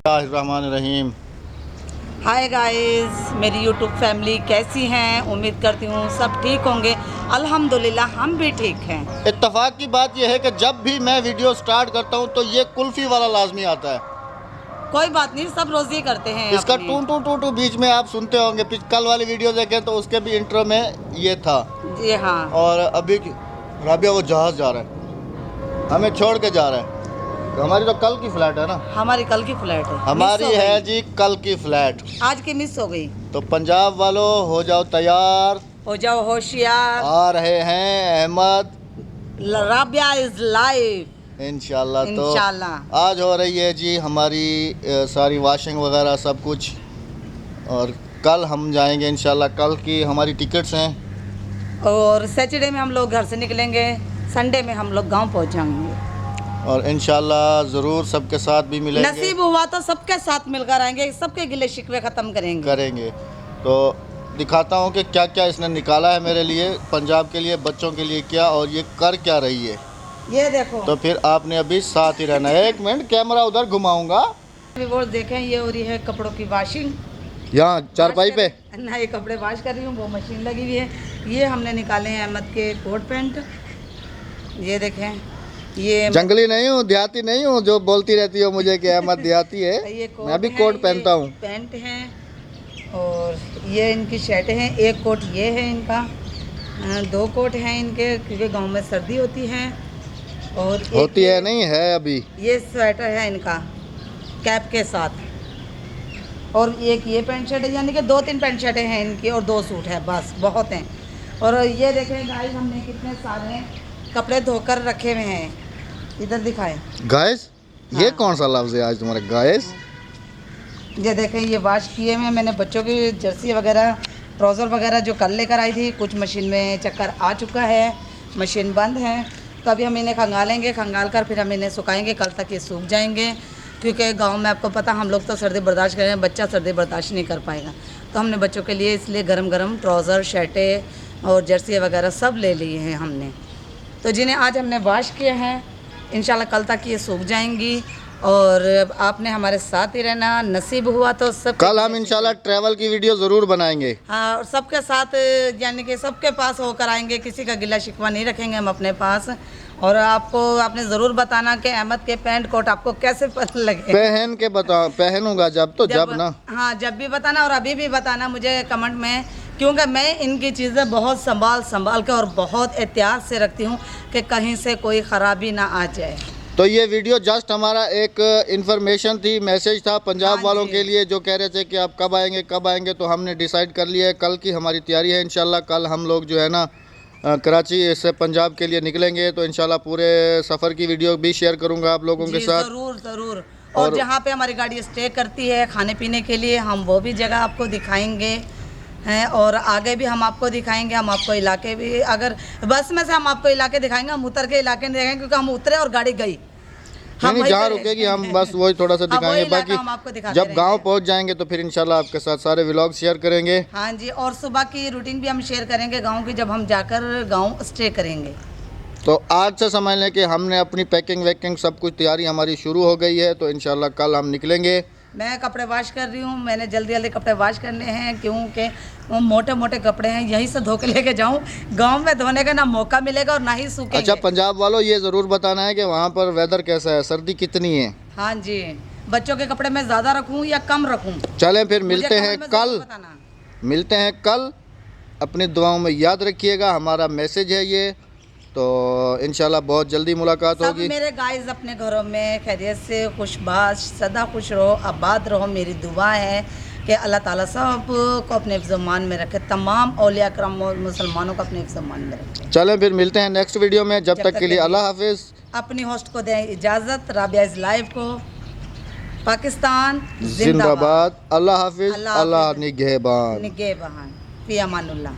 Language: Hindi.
बिस्मिल्लाहिर्रहमानिर्रहीम। हाय गाइस, मेरी यूट्यूब फैमिली कैसी हैं? उम्मीद करती हूँ सब ठीक होंगे। अल्हम्दुलिल्लाह हम भी ठीक हैं। इत्तफाक की बात यह है कि जब भी मैं वीडियो स्टार्ट करता हूँ तो ये कुल्फ़ी वाला लाजमी आता है। कोई बात नहीं, सब रोज़ ही करते हैं इसका अपनी। टू टू टू टू बीच में आप सुनते होंगे। कल वाली वीडियो देखें तो उसके भी इंट्रो में ये था। जी हाँ। और अभी राबिया वो जहाज़ जा रहा है, हमें छोड़ के जा रहा है। तो हमारी तो कल की फ़्लाइट है ना। हमारी कल की फ़्लाइट है, हमारी है जी कल की फ़्लाइट। आज की मिस हो गई। तो पंजाब वालों हो जाओ तैयार, हो जाओ होशियार। आ रहे हैं अहमद, राबिया इज लाइव इंशाल्लाह। तो इंशाल्लाह। आज हो रही है जी हमारी सारी वॉशिंग वगैरह सब कुछ, और कल हम जाएंगे इंशाल्लाह। कल की हमारी टिकट्स हैं और सैटरडे में हम लोग घर से निकलेंगे, संडे में हम लोग गांव पहुंच जाएंगे। और इंशाल्लाह ज़रूर सबके साथ भी मिलेंगे। नसीब हुआ तो सबके साथ मिलकर आएंगे, सबके गिले शिकवे ख़त्म करेंगे। तो दिखाता हूँ कि क्या क्या इसने निकाला है मेरे लिए, पंजाब के लिए, बच्चों के लिए क्या, और ये कर क्या रही है। ये देखो। तो फिर आपने अभी साथ ही रहना है। एक मिनट, कैमरा उधर घुमाऊंगा। वो देखें, ये हो रही है कपड़ों की वॉशिंग। यहाँ चारपाई पे ना, ये कपड़े वॉश कर रही हूँ, वो मशीन लगी हुई है। ये हमने निकाले हैं अहमद के कोट पैंट। ये देखें, ये जंगली नहीं हूँ, देहाती नहीं हूँ जो बोलती रहती हो मुझे कि अहमद देहाती है। ये मैं भी कोट पहनता हूँ। पैंट हैं और ये इनकी शर्टें हैं। एक कोट ये है इनका, दो कोट हैं इनके, क्योंकि गांव में सर्दी होती है। और होती है नहीं है अभी। ये स्वेटर है इनका कैप के साथ। और एक ये पैंट शर्ट है, यानी कि 2-3 पैंट शर्टें हैं इनकी और 2 सूट है, बस बहुत हैं। और ये देखें गाइस, हमने कितने सारे कपड़े धोकर रखे हुए हैं। इधर दिखाएं गाइस। ये हाँ। कौन सा लफ्ज़ है आज तुम्हारे गाइस? ये देखें, ये वॉश किए हुए हैं मैंने। बच्चों की जर्सी वगैरह, ट्राउज़र वगैरह जो कल लेकर आई थी, कुछ मशीन में चक्कर आ चुका है, मशीन बंद है। तो अभी हम इन्हें खंगालेंगे, खंगाल कर फिर हम इन्हें सुखाएंगे। कल तक ये सूख जाएंगे, क्योंकि गांव में आपको पता हम लोग तो सर्दी बर्दाश्त करें, बच्चा सर्दी बर्दाश्त नहीं कर पाएगा। तो हमने बच्चों के लिए इसलिए गरम गरम ट्राउज़र, शर्टें और जर्सी वगैरह सब ले लिए हैं हमने। तो जिन्हें आज हमने वॉश किया है, इंशाल्लाह कल तक ये सूख जाएंगी। और आपने हमारे साथ ही रहना। नसीब हुआ तो सब कल हम इंशाल्लाह ट्रैवल की वीडियो ज़रूर बनाएंगे। हाँ, और सबके साथ, यानी कि सबके पास होकर आएंगे, किसी का गिला शिकवा नहीं रखेंगे हम अपने पास। और आपने ज़रूर बताना कि अहमद के पैंट कोट आपको कैसे पसंद लगे। पहन के बताओ, पहनूंगा जब ना। हाँ, जब भी बताना, और अभी भी बताना मुझे कमेंट में, क्योंकि मैं इनकी चीज़ें बहुत संभाल के और बहुत एहतियात से रखती हूँ कि कहीं से कोई ख़राबी ना आ जाए। तो ये वीडियो जस्ट हमारा एक इन्फॉर्मेशन थी, मैसेज था पंजाब हाँ वालों जी। के लिए जो कह रहे थे कि आप कब आएंगे। तो हमने डिसाइड कर लिया है, कल की हमारी तैयारी है इंशाल्लाह। कल हम लोग जो है ना कराची से पंजाब के लिए निकलेंगे। तो इंशाल्लाह पूरे सफ़र की वीडियो भी शेयर करूंगा आप लोगों के साथ। ज़रूर। और जहाँ पे हमारी गाड़ी स्टे करती है खाने पीने के लिए, हम वो भी जगह आपको दिखाएंगे हैं। और आगे भी हम आपको दिखाएंगे। हम आपको इलाके भी, अगर बस में से हम आपको इलाके दिखाएंगे, हम उतर के इलाके नहीं दिखाएंगे, क्योंकि हम उतरे और गाड़ी गई। नहीं, जहाँ रुकेगी हम बस वही थोड़ा सा दिखाएंगे। बाकी हम आपको दिखाते जब रहेंगे। गांव पहुंच जाएंगे तो फिर इंशाल्लाह आपके साथ सारे व्लॉग शेयर करेंगे। हाँ जी, और सुबह की रूटीन भी हम शेयर करेंगे गांव की, जब हम जाकर गांव स्टे करेंगे। तो आज से समझ लें कि हमने अपनी पैकिंग वैकिंग सब कुछ तैयारी हमारी शुरू हो गई है। तो इंशाल्लाह कल हम निकलेंगे। मैं कपड़े वॉश कर रही हूँ, मैंने जल्दी कपड़े वॉश करने हैं, क्योंकि वो मोटे कपड़े हैं, यहीं से धो के लेके जाऊँ। गांव में धोने का ना मौका मिलेगा और ना ही सूखेंगे। अच्छा, पंजाब वालों ये ज़रूर बताना है कि वहाँ पर वेदर कैसा है, सर्दी कितनी है। हाँ जी, बच्चों के कपड़े मैं ज़्यादा रखूँ या कम रखूँ? चलें फिर मिलते हैं कल। अपनी दुआओं में याद रखिएगा, हमारा मैसेज है ये। तो इंशाल्लाह बहुत जल्दी मुलाकात सब होगी। मेरे गाइस अपने घरों में खैरियत से खुशबाश, सदा खुश रहो, आबाद रहो। मेरी दुआ है कि अल्लाह ताला सब को अपने हिफ्ज़-ओ-मान में रखे, तमाम औलिया करम और मुसलमानों को अपने हिफ्ज़-ओ-मान में रखे। चलें फिर मिलते हैं नेक्स्ट वीडियो में। जब तक के लिए अल्लाह हाफिज़। अपनी होस्ट को दें इजाज़त। राबिया इज़ लाइव को पाकिस्तान जिंदाबाद। अल्लाह हाफिज़। अल्लाह निगहबान। फी अमानुल्लाह।